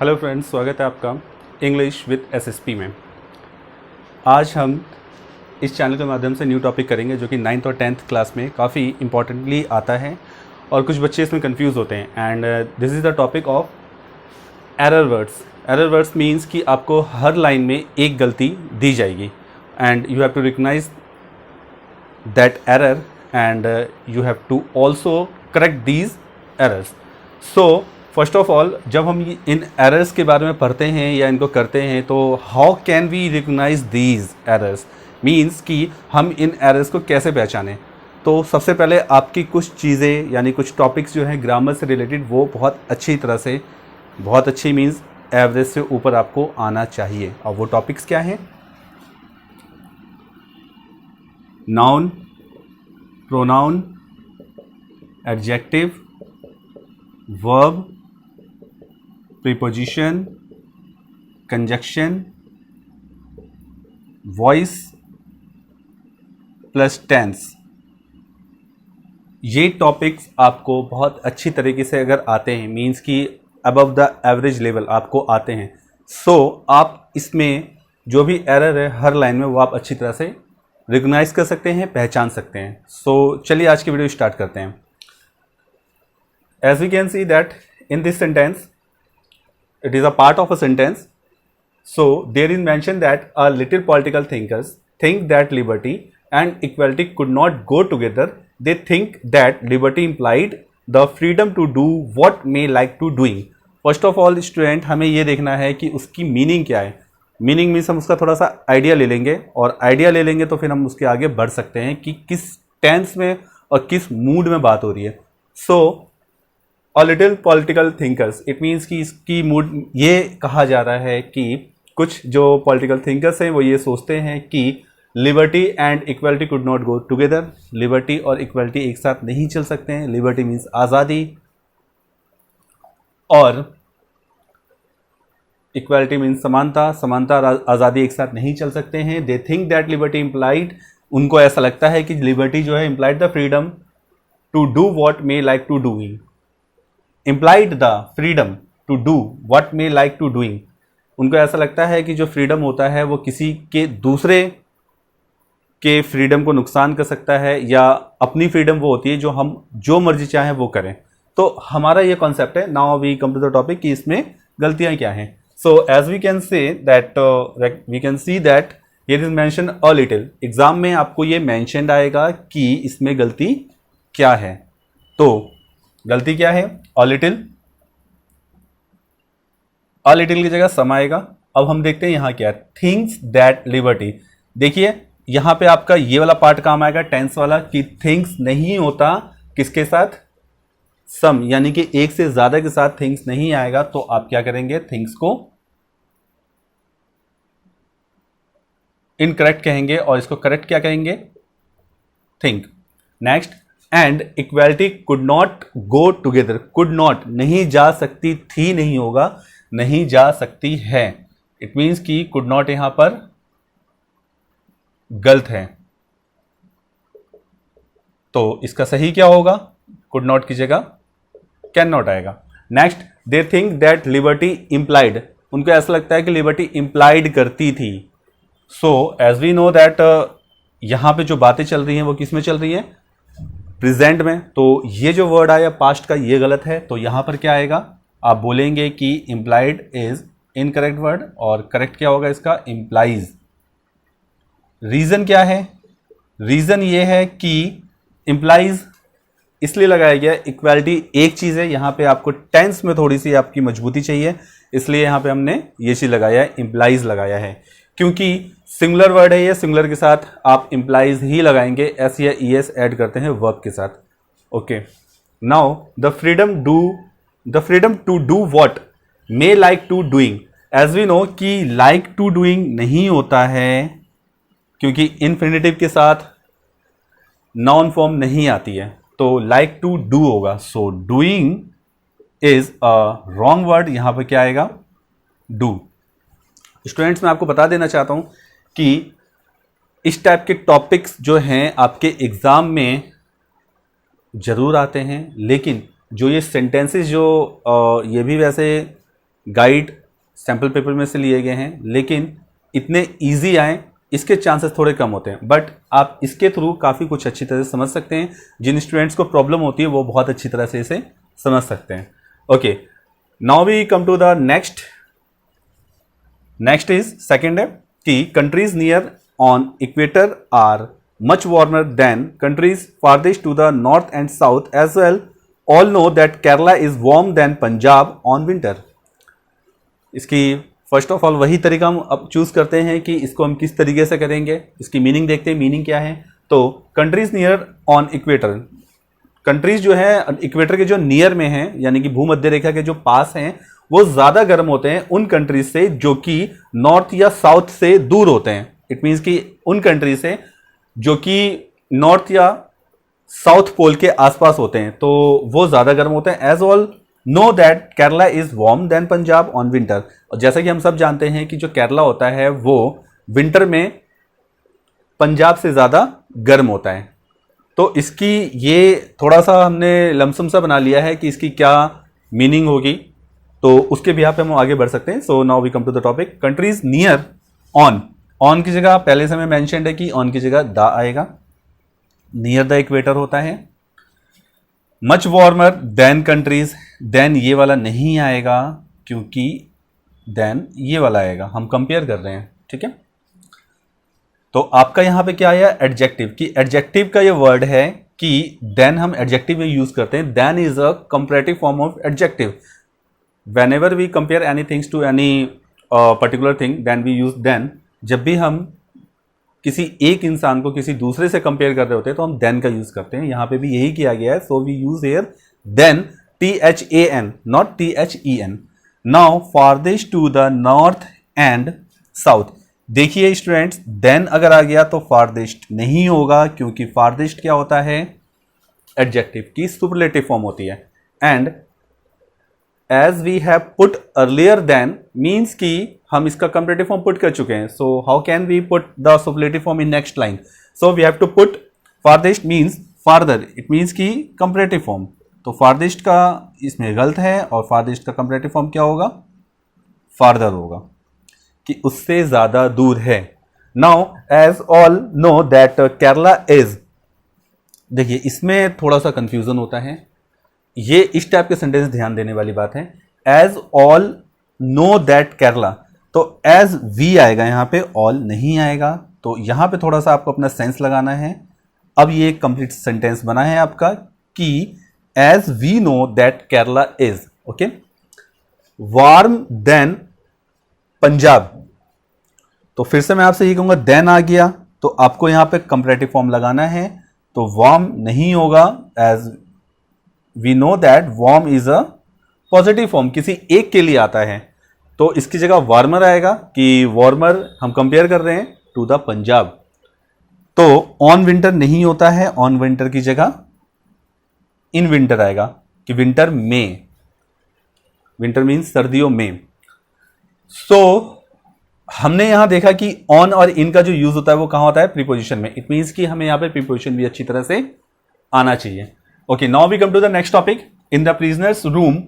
Hello friends, स्वागत है आपका इंग्लिश विद एसएसपी में। आज हम इस चैनल के माध्यम से न्यू टॉपिक करेंगे जो कि 9th और 10th क्लास में काफ़ी इंपॉर्टेंटली आता है और कुछ बच्चे इसमें कंफ्यूज होते हैं। And this is the topic of error words. Error words means कि आपको हर लाइन में एक गलती दी जाएगी and you have to recognise that error and you have to also correct these errors. So first of all, जब हम इन एरर्स के बारे में पढ़ते हैं या इनको करते हैं तो how can we recognise these errors, means कि हम इन एरर्स को कैसे पहचानें। तो सबसे पहले आपकी कुछ चीज़ें यानी कुछ टॉपिक्स जो हैं ग्रामर से रिलेटेड वो बहुत अच्छी तरह से, बहुत अच्छी मीन्स एवरेज से ऊपर आपको आना चाहिए। और वो टॉपिक्स क्या हैं? Noun, pronoun, adjective, verb, preposition, conjunction, voice plus tens. ये टॉपिक्स आपको बहुत अच्छी तरीके से अगर आते हैं, मीन्स कि अबव द एवरेज लेवल आपको आते हैं, सो आप इसमें जो भी एरर है हर लाइन में वो आप अच्छी तरह से रिकग्नाइज कर सकते हैं, पहचान सकते हैं। सो चलिए आज की वीडियो स्टार्ट करते हैं। As we can see that in this sentence, it is a part of a sentence. So there is mentioned that a little political thinkers think that liberty and equality could not go together. They think that liberty implied the freedom to do what may like to doing. First of all, student हमें ये देखना है कि उसकी meaning क्या है। Meaning means हम उसका थोड़ा सा आइडिया ले लेंगे और आइडिया ले लेंगे तो फिर हम उसके आगे बढ़ सकते हैं कि किस टेंस में और किस मूड में बात हो रही है। सो A little political thinkers, it means कि इसकी मूड ये कहा जा रहा है कि कुछ जो political thinkers हैं वो ये सोचते हैं कि liberty and equality could not go together। liberty और equality एक साथ नहीं चल सकते हैं। liberty means आज़ादी और equality means समानता। समानता और आज़ादी एक साथ नहीं चल सकते हैं। they think that liberty implied, उनको ऐसा लगता है कि liberty जो है implied the freedom to do what may like to doing, implied the freedom to do what may like to doing। उनको ऐसा लगता है कि जो फ्रीडम होता है वो किसी के दूसरे के फ्रीडम को नुकसान कर सकता है, या अपनी फ्रीडम वो होती है जो हम जो मर्जी चाहें वो करें। तो हमारा ये कॉन्सेप्ट है। Now we come to the topic कि इसमें गलतियां क्या हैं। So as we can say that we can see that here is mention a little. Exam में आपको ये मेंशनड आएगा कि इसमें गलती क्या है। तो गलती क्या है? अ लिटिल की जगह सम आएगा। अब हम देखते हैं यहां क्या है। थिंग्स दैट लिबर्टी, देखिए यहां पे आपका ये वाला पार्ट काम आएगा, टेंस वाला, कि थिंग्स नहीं होता किसके साथ? सम, यानी कि एक से ज्यादा के साथ थिंग्स नहीं आएगा। तो आप क्या करेंगे? थिंग्स को इनकरेक्ट कहेंगे और इसको करेक्ट क्या कहेंगे? Think. Next, and equality could not go together. Could not नहीं जा सकती थी, नहीं होगा, नहीं जा सकती है। इट मीन्स कि कुड नॉट यहां पर गलत है। तो इसका सही क्या होगा? कुड नॉट की जगह कैन नॉट आएगा। Next, they think that liberty implied, उनको ऐसा लगता है कि लिबर्टी इंप्लाइड करती थी। So as we know that यहां पे जो बातें चल रही हैं वो किस में चल रही हैं? प्रेजेंट में। तो ये जो वर्ड आया पास्ट का ये गलत है। तो यहां पर क्या आएगा? आप बोलेंगे कि इंप्लाइड इज इनकरेक्ट वर्ड, और करेक्ट क्या होगा इसका? इंप्लाइज। रीजन क्या है? रीजन ये है कि इंप्लाइज इसलिए लगाया गया, इक्वालिटी एक चीज है, यहां पे आपको टेंस में थोड़ी सी आपकी मजबूती चाहिए, इसलिए यहां पे हमने ये चीज लगाया है, इंप्लाइज लगाया है। क्योंकि सिंगुलर वर्ड है ये, सिंगुलर के साथ आप इंप्लाइज ही लगाएंगे, एस या ई एस ऐड करते हैं वर्ब के साथ। Okay, now the freedom to do what may like to doing. As we know कि लाइक टू डूइंग नहीं होता है क्योंकि इन्फिनिटिव के साथ नाउन फॉर्म नहीं आती है, तो लाइक टू डू होगा। So doing is a wrong word, यहां पर क्या आएगा? डू। स्टूडेंट्स, मैं आपको बता देना चाहता हूं कि इस टाइप के टॉपिक्स जो हैं आपके एग्जाम में जरूर आते हैं, लेकिन जो ये सेंटेंसेस जो ये भी वैसे गाइड सैम्पल पेपर में से लिए गए हैं, लेकिन इतने ईजी आए इसके चांसेस थोड़े कम होते हैं, बट आप इसके थ्रू काफ़ी कुछ अच्छी तरह से समझ सकते हैं। जिन स्टूडेंट्स को प्रॉब्लम होती है वो बहुत अच्छी तरह से इसे समझ सकते हैं। Okay, now we come to the next is second है कि countries near on equator are much warmer than countries farthest to the north and south as well. All know that Kerala is warm than Punjab on winter. इसकी first of all वही तरीका हम अब choose करते हैं कि इसको हम किस तरीके से करेंगे। इसकी मीनिंग देखते हैं, मीनिंग क्या है। तो countries near on equator, countries जो है इक्वेटर के जो नियर में हैं, यानी कि भूमध्य रेखा के जो पास हैं, वो ज्यादा गर्म होते हैं उन कंट्रीज से जो कि नॉर्थ या साउथ से दूर होते हैं। इट मीन्स कि उन कंट्रीज से जो कि नॉर्थ या साउथ पोल के आसपास होते हैं, तो वो ज्यादा गर्म होते हैं। As all know that Kerala is warm than Punjab on winter. और जैसा कि हम सब जानते हैं कि जो केरला होता है वो विंटर में पंजाब से ज्यादा गर्म होता है। तो इसकी ये थोड़ा सा हमने लमसम सा बना लिया है कि इसकी क्या मीनिंग होगी, तो उसके बिहाफ पे हम आगे बढ़ सकते हैं। So now we come to the topic countries near on. On की जगह पहले से मैं मेंशन्ड है कि ऑन की जगह द आएगा, नियर द इक्वेटर होता है। Much warmer than countries, then ये वाला नहीं आएगा क्योंकि देन ये वाला आएगा, हम कंपेयर कर रहे हैं, ठीक है। तो आपका यहां पे क्या आया, एडजेक्टिव, कि एडजेक्टिव का ये वर्ड है कि देन हम एडजेक्टिव में यूज करते हैं। Than is a comparative form of adjective. whenever we compare any things to any particular thing then we use then। जब भी हम किसी एक इंसान को किसी दूसरे से कंपेयर कर रहे होते हैं तो हम देन का यूज करते हैं। यहां पे भी यही किया गया है। So we use here than, THAN not THEN। Now farthest to the north and south. देखिए स्टूडेंट्स, देन अगर आ गया तो फारदेस्ट नहीं होगा क्योंकि फारदेस्ट क्या होता है, एडजेक्टिव की सुपरलेटिव फॉर्म होती है। And as we have put earlier than means कि हम इसका कंपैरेटिव फॉर्म पुट कर चुके हैं। So how can we put the superlative form in next line. So we have to put farthest means farther, it means की comparative form. तो farthest का इसमें गलत है और फारदेस्ट का कंपैरेटिव फॉर्म क्या होगा, फार्दर होगा, कि उससे ज्यादा दूर है। Now as all know that Kerala is, देखिए इसमें थोड़ा सा कंफ्यूजन होता है, ये इस टाइप के सेंटेंस ध्यान देने वाली बात है। As all know that Kerala, तो एज वी आएगा यहां पे, ऑल नहीं आएगा। तो यहां पे थोड़ा सा आपको अपना सेंस लगाना है। अब ये कंप्लीट सेंटेंस बना है आपका कि as we know that Kerala is, okay, warm than Punjab. तो फिर से मैं आपसे ये कहूंगा, देन आ गया तो आपको यहां पे कंपैरेटिव फॉर्म लगाना है। तो वार्म नहीं होगा, as we know that warm is a positive form, किसी एक के लिए आता है। तो इसकी जगह वार्मर आएगा कि वार्मर हम कंपेयर कर रहे हैं टू द पंजाब। तो ऑन विंटर नहीं होता है, ऑन विंटर की जगह इन विंटर आएगा कि विंटर में, विंटर मीन्स सर्दियों में। सो हमने यहां देखा कि ऑन और इन का जो यूज होता है वो कहां होता है, प्रीपोजिशन में। इट मीन्स कि हमें यहां पे प्रीपोजिशन भी अच्छी तरह से आना चाहिए। Okay, now we come to the next topic. In the prisoner's room,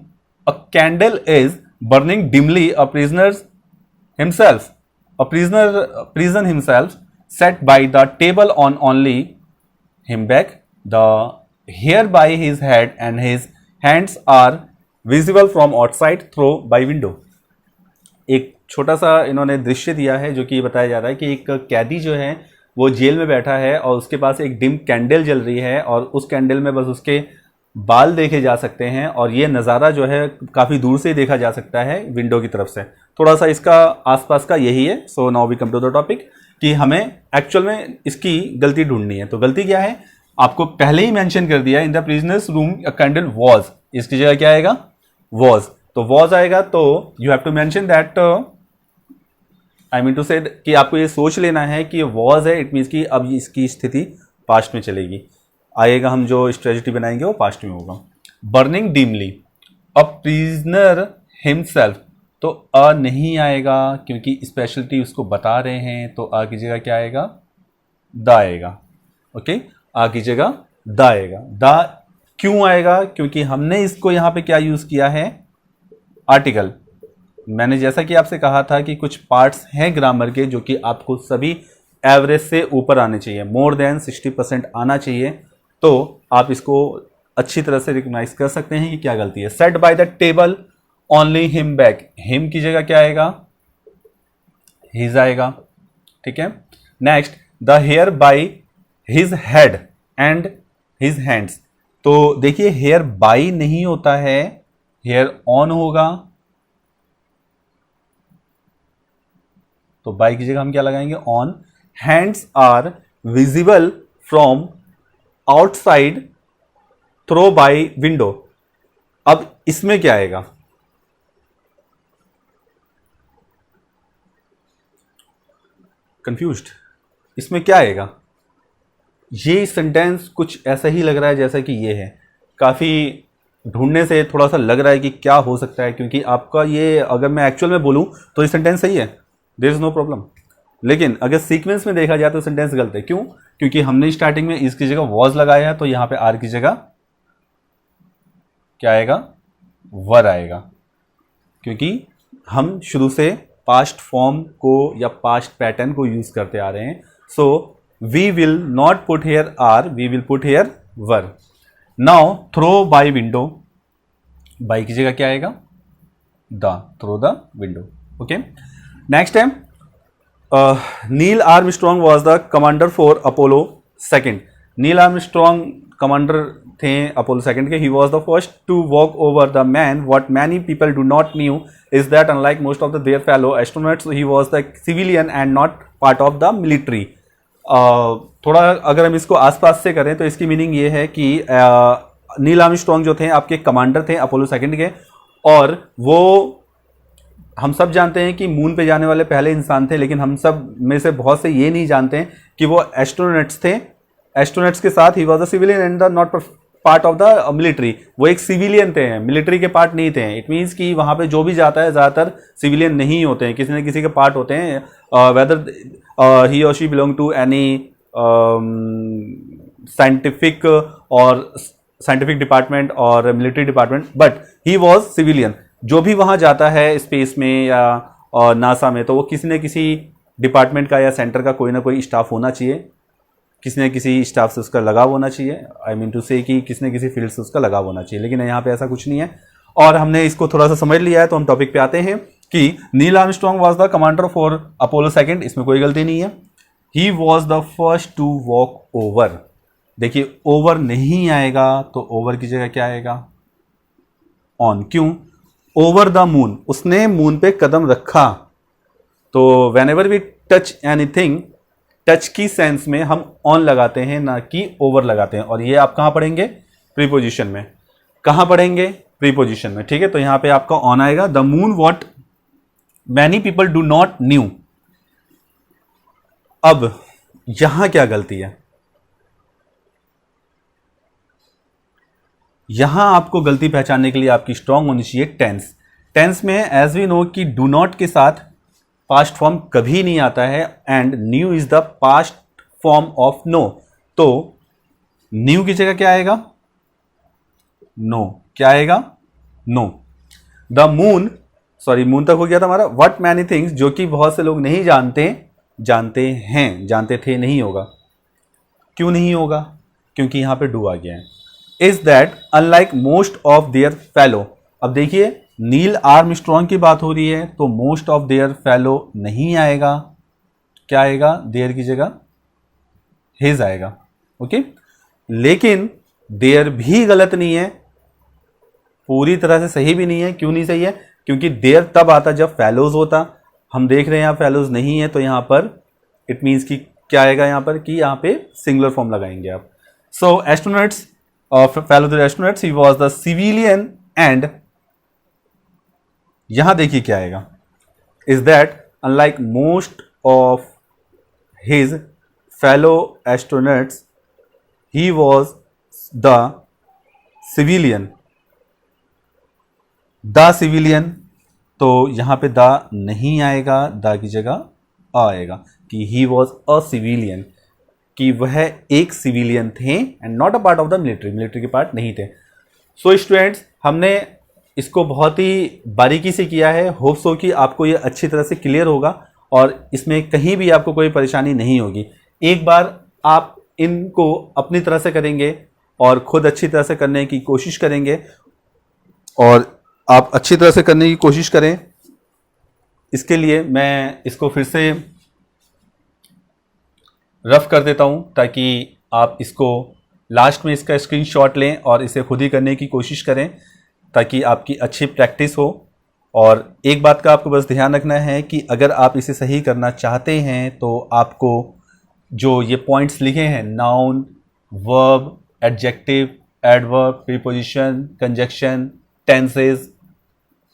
a candle is burning dimly. A prison himself sat by the table on only him back. The hair by his head and his hands are visible from outside through by window. एक छोटा सा इन्होंने दृश्य दिया है जो कि बताया जा रहा है कि एक कैदी जो है वो जेल में बैठा है और उसके पास एक डिम कैंडल जल रही है और उस कैंडल में बस उसके बाल देखे जा सकते हैं और ये नज़ारा जो है काफ़ी दूर से देखा जा सकता है विंडो की तरफ से। थोड़ा सा इसका आसपास का यही है। So now we come to the topic कि हमें एक्चुअल में इसकी गलती ढूंढनी है। तो गलती क्या है, आपको पहले ही मेंशन कर दिया, in the prisoners room a candle was, इसकी जगह क्या आएगा, वॉज। तो वॉज आएगा तो you have to mention that, I mean to say कि आपको ये सोच लेना है कि ये वॉज है, इट मीन्स कि अब इसकी स्थिति पास्ट में चलेगी। आएगा हम जो स्ट्रेटजी बनाएंगे वो पास्ट में होगा। बर्निंग डीमली, अ प्रिजनर हिमसेल्फ, तो अ नहीं आएगा क्योंकि स्पेशलिटी उसको बता रहे हैं। तो आ की जगह क्या आएगा, द आएगा। ओके, आ की जगह द आएगा। द क्यों आएगा, क्योंकि हमने इसको यहां पे क्या यूज किया है, आर्टिकल। मैंने जैसा कि आपसे कहा था कि कुछ पार्ट्स हैं ग्रामर के जो कि आपको सभी एवरेज से ऊपर आने चाहिए, मोर देन 60% आना चाहिए, तो आप इसको अच्छी तरह से रिकॉग्नाइज कर सकते हैं कि क्या गलती है। Set by the table only him back, him की जगह क्या आएगा, हिज आएगा, ठीक है। Next, the hair by his head and his hands, तो देखिए हेयर बाई नहीं होता है, हेयर ऑन होगा, तो बाई की जगह हम क्या लगाएंगे, on. Hands are visible from outside through by window, अब इसमें क्या आएगा, कंफ्यूज्ड, इसमें क्या आएगा, ये सेंटेंस कुछ ऐसा ही लग रहा है जैसा कि ये है, काफी ढूंढने से थोड़ा सा लग रहा है कि क्या हो सकता है, क्योंकि आपका ये अगर मैं एक्चुअल में बोलूं तो ये सेंटेंस सही है, देयर इज नो प्रॉब्लम, लेकिन अगर सीक्वेंस में देखा जाए तो सेंटेंस गलत है। क्यों? क्योंकि हमने स्टार्टिंग में इसकी जगह वॉज लगाया है, तो यहां पे आर की जगह क्या आएगा, वर आएगा, क्योंकि हम शुरू से पास्ट फॉर्म को या पास्ट पैटर्न को यूज करते आ रहे हैं। So we will not put here are, we will put here were. Now throw by window, by की जगह क्या आएगा, the, throw the window, okay. Next है Neil Armstrong was the commander for Apollo second, Neil Armstrong commander थे Apollo second के। He was the first to walk over the man, what many people do not knew is that unlike most of the their fellow astronauts he was the civilian and not part of the military. थोड़ा अगर हम इसको आसपास से करें तो इसकी meaning ये है कि नील आर्मस्ट्रॉन्ग जो थे आपके कमांडर थे अपोलो सेकेंड के, और वो हम सब जानते हैं कि मून पे जाने वाले पहले इंसान थे, लेकिन हम सब में से बहुत से ये नहीं जानते हैं कि वो एस्ट्रोनॉट्स थे। एस्ट्रोनॉट्स के साथ ही was the civilian and the not part of the military, वो एक सिविलियन थे, मिलिट्री के पार्ट नहीं थे। इट मीन्स कि वहां पे जो भी जाता है ज़्यादातर सिविलियन नहीं होते हैं, किसी न किसी के पार्ट होते हैं, वेदर ही और she belong to any scientific और साइंटिफिक डिपार्टमेंट और military department, but he was civilian. जो भी वहां जाता है स्पेस में या नासा में, तो वो किसी न किसी डिपार्टमेंट का या सेंटर का कोई ना कोई स्टाफ होना चाहिए, किसी न किसी स्टाफ से उसका लगाव होना चाहिए। आई मीन टू से कि किसी न किसी फील्ड से उसका लगाव होना चाहिए, लेकिन यहाँ पे ऐसा कुछ नहीं है। और हमने इसको थोड़ा सा समझ लिया है, तो हम टॉपिक पे आते हैं कि Neil Armstrong was the commander for Apollo second, इसमें कोई गलती नहीं है। He was the first to walk over, देखिए ओवर नहीं आएगा, तो ओवर की जगह क्या आएगा, ऑन। क्यों? ओवर द मून, उसने मून पे कदम रखा, तो whenever we touch anything, touch की सेंस में हम ऑन लगाते हैं, ना कि ओवर लगाते हैं। और ये आप कहां पढ़ेंगे, प्रीपोजिशन में। कहां पढ़ेंगे, प्रीपोजिशन में, ठीक है। तो यहां पे आपका ऑन आएगा। The moon what many people do not new, अब यहां क्या गलती है, यहां आपको गलती पहचानने के लिए आपकी स्ट्रांग होनी चाहिए टेंस। टेंस में एज वी नो कि डू नॉट के साथ पास्ट फॉर्म कभी नहीं आता है, and knew is the past form of know, तो न्यू की जगह क्या आएगा, नो, क्या आएगा, know. The moon, sorry moon तक हो गया था हमारा। व्हाट मैनी थिंग्स, जो कि बहुत से लोग नहीं जानते, जानते हैं, जानते थे नहीं होगा। क्यों नहीं होगा, क्योंकि यहां पे डू आ गया है। Is that unlike most of their fellow, अब देखिए नील आर्मस्ट्रॉन्ग की बात हो रही है, तो मोस्ट ऑफ देयर फेलो नहीं आएगा, क्या आएगा, देयर की जगह हिज आएगा, ओके। लेकिन देयर भी गलत नहीं है, पूरी तरह से सही भी नहीं है। क्यों नहीं सही है, क्योंकि देयर तब आता जब फेलोज होता, हम देख रहे हैं यहां फेलोज नहीं है, तो यहां पर इट मीन्स कि क्या आएगा यहां पर, कि यहां पे सिंगुलर फॉर्म लगाएंगे आप। So astronauts fellow the astronauts, he was the civilian and, यहां देखिए क्या आएगा, is that unlike most of his fellow astronauts he was the civilian, the civilian, तो यहां पे द नहीं आएगा, द की जगह आएगा कि ही वॉज अ सिविलियन, कि वह एक सिविलियन थे and not a part of the military, military के पार्ट नहीं थे। सो स्टूडेंट्स, हमने इसको बहुत ही बारीकी से किया है। होप सो कि आपको ये अच्छी तरह से क्लियर होगा और इसमें कहीं भी आपको कोई परेशानी नहीं होगी। एक बार आप इनको अपनी तरह से करेंगे और खुद अच्छी तरह से करने की कोशिश करेंगे और आप अच्छी तरह से करने की कोशिश करें। इसके लिए मैं इसको फिर से रफ कर देता हूं ताकि आप इसको लास्ट में इसका स्क्रीनशॉट लें और इसे खुद ही करने की कोशिश करें ताकि आपकी अच्छी प्रैक्टिस हो। और एक बात का आपको बस ध्यान रखना है कि अगर आप इसे सही करना चाहते हैं तो आपको जो ये पॉइंट्स लिखे हैं, noun, verb, adjective, adverb, preposition, conjunction, tenses,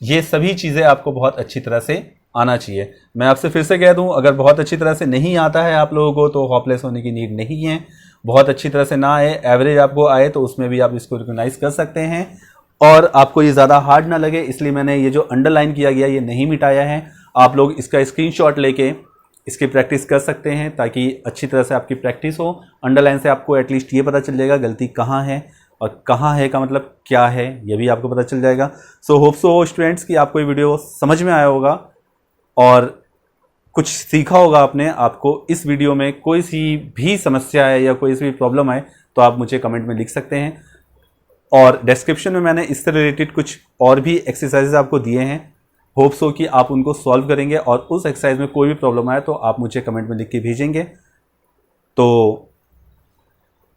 ये सभी चीज़ें आपको बहुत अच्छी तरह से आना चाहिए। मैं आपसे फिर से कह दूं, अगर बहुत अच्छी तरह से नहीं आता है आप लोगों को तो होपलेस होने की नीड नहीं है। बहुत अच्छी तरह से ना आए, एवरेज आपको आए तो उसमें भी आप इसको रिकॉग्नाइज कर सकते हैं और आपको ये ज़्यादा हार्ड ना लगे, इसलिए मैंने ये जो अंडरलाइन किया गया ये नहीं मिटाया है। आप लोग इसका स्क्रीनशॉट लेके इसकी प्रैक्टिस कर सकते हैं ताकि अच्छी तरह से आपकी प्रैक्टिस हो। अंडरलाइन से आपको एटलीस्ट ये पता चल जाएगा गलती कहाँ है, और कहाँ है का मतलब क्या है ये भी आपको पता चल जाएगा। सो होप सो स्टूडेंट्स कि आपको ये वीडियो समझ में आया होगा और कुछ सीखा होगा आपने। आपको इस वीडियो में कोई सी भी समस्या है या कोई सी भी प्रॉब्लम है तो आप मुझे कमेंट में लिख सकते हैं और डिस्क्रिप्शन में मैंने इससे रिलेटेड कुछ और भी एक्सरसाइजेज आपको दिए हैं। होप सो कि आप उनको सॉल्व करेंगे और उस एक्सरसाइज में कोई भी प्रॉब्लम आए तो आप मुझे कमेंट में लिख के भेजेंगे। तो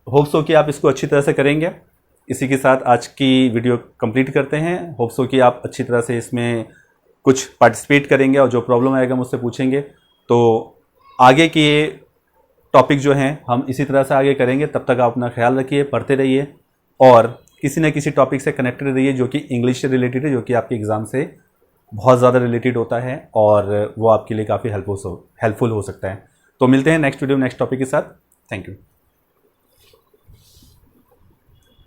होप सो कि आप इसको अच्छी तरह से करेंगे। इसी के साथ आज की वीडियो कंप्लीट करते हैं। होप सो कि आप अच्छी तरह से इसमें कुछ पार्टिसिपेट करेंगे और जो प्रॉब्लम आएगा मुझसे पूछेंगे। तो आगे के टॉपिक जो हैं हम इसी तरह से आगे करेंगे। तब तक आप अपना ख्याल रखिए, पढ़ते रहिए और किसी न किसी टॉपिक से कनेक्टेड रहिए जो कि इंग्लिश से रिलेटेड है, जो कि आपके एग्ज़ाम से बहुत ज़्यादा रिलेटेड होता है और वो आपके लिए काफ़ी हेल्पफुल हो सकता है। तो मिलते हैं नेक्स्ट वीडियो नेक्स्ट टॉपिक के साथ। Thank you.